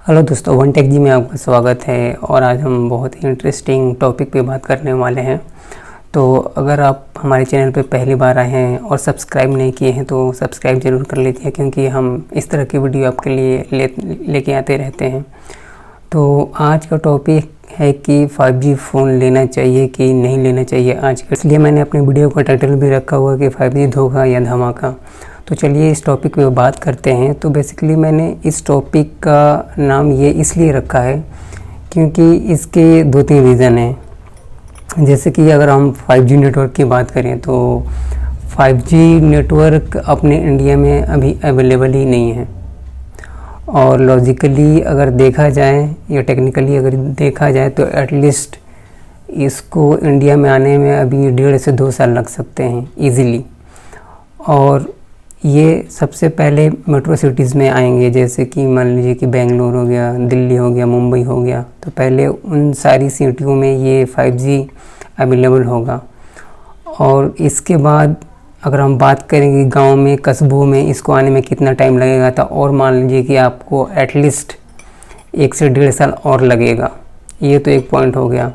Hello दोस्तों, one take जी में आपका स्वागत है। और आज हम बहुत ही इंटरेस्टिंग टॉपिक पे बात करने वाले हैं। तो अगर आप हमारे चैनल पे पहली बार आए हैं और सब्सक्राइब नहीं किए हैं तो सब्सक्राइब ज़रूर कर लीजिए, क्योंकि हम इस तरह की वीडियो आपके लिए लेके आते रहते हैं। तो आज का टॉपिक है कि 5G फ़ोन लेना चाहिए कि नहीं लेना चाहिए आज के। इसलिए मैंने अपने वीडियो का टाइटल भी रखा हुआ कि 5G धोखा या धमाका। तो चलिए इस टॉपिक पे बात करते हैं। तो बेसिकली मैंने इस टॉपिक का नाम ये इसलिए रखा है क्योंकि इसके 2-3 रीज़न हैं। जैसे कि अगर हम 5G नेटवर्क की बात करें तो 5G नेटवर्क अपने इंडिया में अभी अवेलेबल ही नहीं है। और लॉजिकली अगर देखा जाए या टेक्निकली अगर देखा जाए तो एटलीस्ट इसको इंडिया में आने में अभी 1.5 से 2 साल लग सकते हैं ईज़िली। और ये सबसे पहले मेट्रो सिटीज़ में आएंगे, जैसे कि मान लीजिए कि बेंगलोर हो गया, दिल्ली हो गया, मुंबई हो गया। तो पहले उन सारी सिटियों में ये 5G अवेलेबल होगा। और इसके बाद अगर हम बात करेंगे गांव में, कस्बों में इसको आने में कितना टाइम लगेगा, तो और मान लीजिए कि आपको एटलीस्ट 1 से 1.5 साल और लगेगा। ये तो एक पॉइंट हो गया।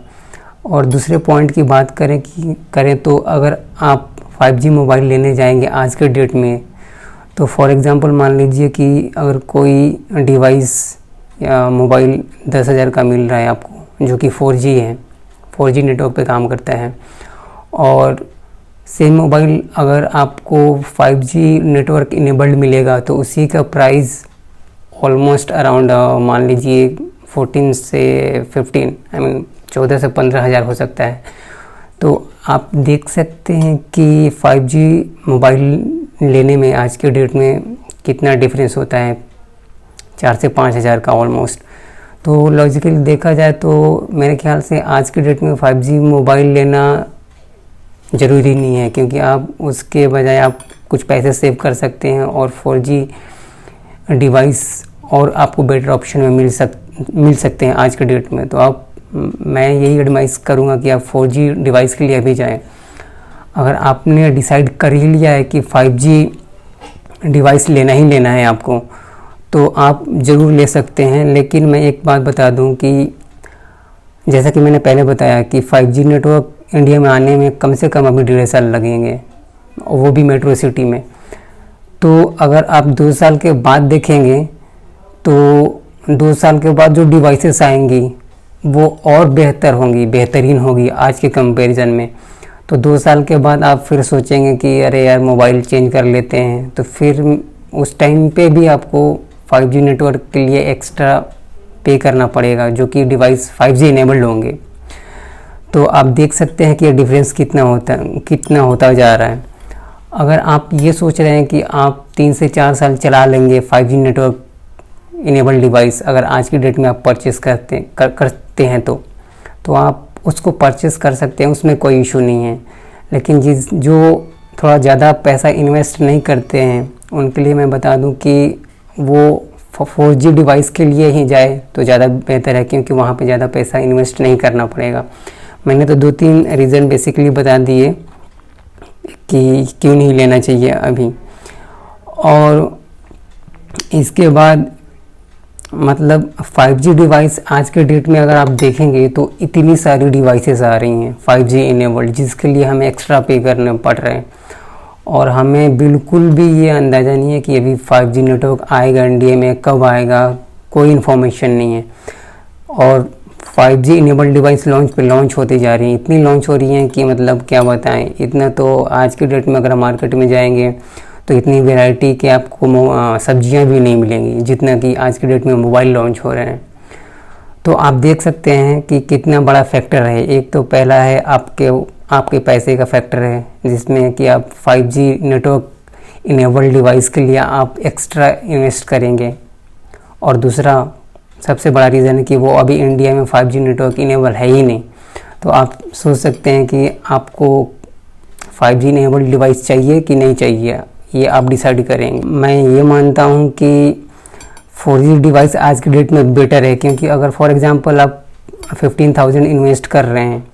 और दूसरे पॉइंट की बात करें तो अगर आप 5G मोबाइल लेने जाएंगे आज के डेट में, तो फॉर एग्ज़ाम्पल मान लीजिए कि अगर कोई डिवाइस या मोबाइल 10,000 का मिल रहा है आपको, जो कि 4G है, 4G नेटवर्क पे काम करता है, और सेम मोबाइल अगर आपको 5G नेटवर्क इनेबल्ड मिलेगा तो उसी का प्राइस ऑलमोस्ट अराउंड मान लीजिए 14 से 15 14 से 15 हज़ार हो सकता है। तो आप देख सकते हैं कि 5G मोबाइल लेने में आज के डेट में कितना डिफरेंस होता है, 4 से 5 हज़ार का ऑलमोस्ट। तो लॉजिकली देखा जाए तो मेरे ख्याल से आज के डेट में 5G मोबाइल लेना ज़रूरी नहीं है, क्योंकि आप उसके बजाय आप कुछ पैसे सेव कर सकते हैं और 4G डिवाइस और आपको बेटर ऑप्शन में मिल सकते हैं आज के डेट में। तो मैं यही एडवाइस करूँगा कि आप 4G डिवाइस के लिए अभी जाएं। अगर आपने डिसाइड कर ही लिया है कि 5G डिवाइस लेना ही लेना है आपको, तो आप ज़रूर ले सकते हैं। लेकिन मैं एक बात बता दूं कि जैसा कि मैंने पहले बताया कि 5G नेटवर्क इंडिया में आने में कम से कम अभी 1.5 साल लगेंगे, वो भी मेट्रो सिटी में। तो अगर आप 2 साल के बाद देखेंगे तो 2 साल के बाद जो डिवाइसेस आएंगी वो और बेहतरीन होगी आज के कंपैरिजन में। तो 2 साल के बाद आप फिर सोचेंगे कि अरे यार मोबाइल चेंज कर लेते हैं, तो फिर उस टाइम पे भी आपको 5G नेटवर्क के लिए एक्स्ट्रा पे करना पड़ेगा, जो कि डिवाइस 5G इनेबल्ड होंगे। तो आप देख सकते हैं कि ये डिफरेंस कितना होता जा रहा है। अगर आप ये सोच रहे हैं कि आप 3 से 4 साल चला लेंगे 5G नेटवर्क इनेबल्ड डिवाइस, अगर आज की डेट में आप परचेस करते हैं तो आप उसको परचेस कर सकते हैं, उसमें कोई इशू नहीं है। लेकिन जो थोड़ा ज़्यादा पैसा इन्वेस्ट नहीं करते हैं उनके लिए मैं बता दूं कि वो 4G डिवाइस के लिए ही जाए तो ज़्यादा बेहतर है, क्योंकि वहाँ पे ज़्यादा पैसा इन्वेस्ट नहीं करना पड़ेगा। मैंने तो 2-3 रीज़न बेसिकली बता दिए कि क्यों नहीं लेना चाहिए अभी। और इसके बाद मतलब 5G डिवाइस आज के डेट में अगर आप देखेंगे तो इतनी सारी डिवाइसेस आ रही हैं 5G इनेबल्ड, जिसके लिए हमें एक्स्ट्रा पे करने पड़ रहे हैं। और हमें बिल्कुल भी ये अंदाज़ा नहीं है कि अभी 5G नेटवर्क आएगा इंडिया में, कब आएगा, कोई इन्फॉर्मेशन नहीं है। और 5G इनेबल्ड डिवाइस लॉन्च होती जा रही हैं, इतनी लॉन्च हो रही हैं कि मतलब क्या बताएं। इतना तो आज के डेट में अगर मार्केट में जाएंगे तो इतनी वैरायटी के आपको सब्जियां भी नहीं मिलेंगी जितना कि आज के डेट में मोबाइल लॉन्च हो रहे हैं। तो आप देख सकते हैं कि कितना बड़ा फैक्टर है। एक तो पहला है आपके पैसे का फैक्टर है, जिसमें कि आप 5G नेटवर्क इनेबल्ड डिवाइस के लिए आप एक्स्ट्रा इन्वेस्ट करेंगे। और दूसरा सबसे बड़ा रीज़न है कि वो अभी इंडिया में 5G नेटवर्क इनेबल है ही नहीं। तो आप सोच सकते हैं कि आपको 5G इनेबल्ड डिवाइस चाहिए कि नहीं चाहिए, ये आप डिसाइड करेंगे। मैं ये मानता हूँ कि 4G डिवाइस आज की डेट में बेटर है, क्योंकि अगर फॉर एग्ज़ाम्पल आप 15,000 इन्वेस्ट कर रहे हैं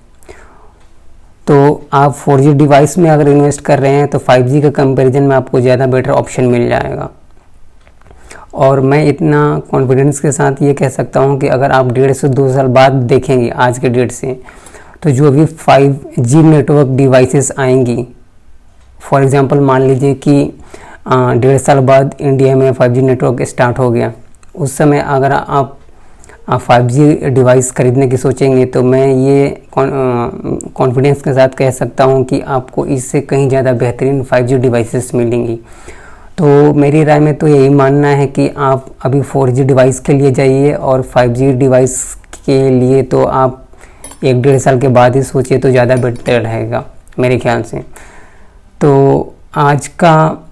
तो आप 4G डिवाइस में अगर इन्वेस्ट कर रहे हैं तो 5G के कंपैरिजन में आपको ज़्यादा बेटर ऑप्शन मिल जाएगा। और मैं इतना कॉन्फिडेंस के साथ ये कह सकता हूँ कि अगर आप 1.5 से 2 साल बाद देखेंगे आज के डेट से, तो जो अभी 5G नेटवर्क डिवाइसेस आएंगी, फॉर एग्जांपल मान लीजिए कि 1.5 साल बाद इंडिया में 5G नेटवर्क स्टार्ट हो गया, उस समय अगर आप 5G डिवाइस खरीदने की सोचेंगे तो मैं ये कॉन्फिडेंस के साथ कह सकता हूँ कि आपको इससे कहीं ज़्यादा बेहतरीन 5G डिवाइसेस मिलेंगी। तो मेरी राय में तो यही मानना है कि आप अभी 4G डिवाइस के लिए जाइए, और 5G डिवाइस के लिए तो आप 1-1.5 साल के बाद ही सोचिए तो ज़्यादा बेटर रहेगा मेरे ख्याल से। तो आज का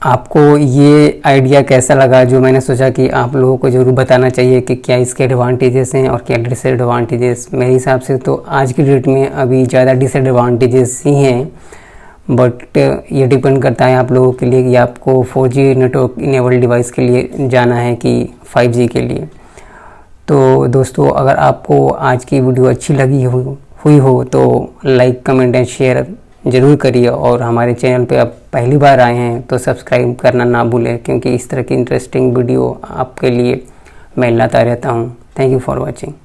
आपको ये आइडिया कैसा लगा, जो मैंने सोचा कि आप लोगों को ज़रूर बताना चाहिए कि क्या इसके एडवांटेजेस हैं और क्या डिसएडवांटेजेस। मेरे हिसाब से तो आज की डेट में अभी ज़्यादा डिसएडवांटेजेस ही हैं, बट ये डिपेंड करता है आप लोगों के लिए कि आपको 4G नेटवर्क इनेबल डिवाइस के लिए जाना है कि 5G के लिए। तो दोस्तों, अगर आपको आज की वीडियो अच्छी लगी हुई हो तो लाइक, कमेंट एंड शेयर ज़रूर करिए, और हमारे चैनल पे आप पहली बार आए हैं तो सब्सक्राइब करना ना भूलें, क्योंकि इस तरह की इंटरेस्टिंग वीडियो आपके लिए मैं लाता रहता हूँ। Thank you for watching.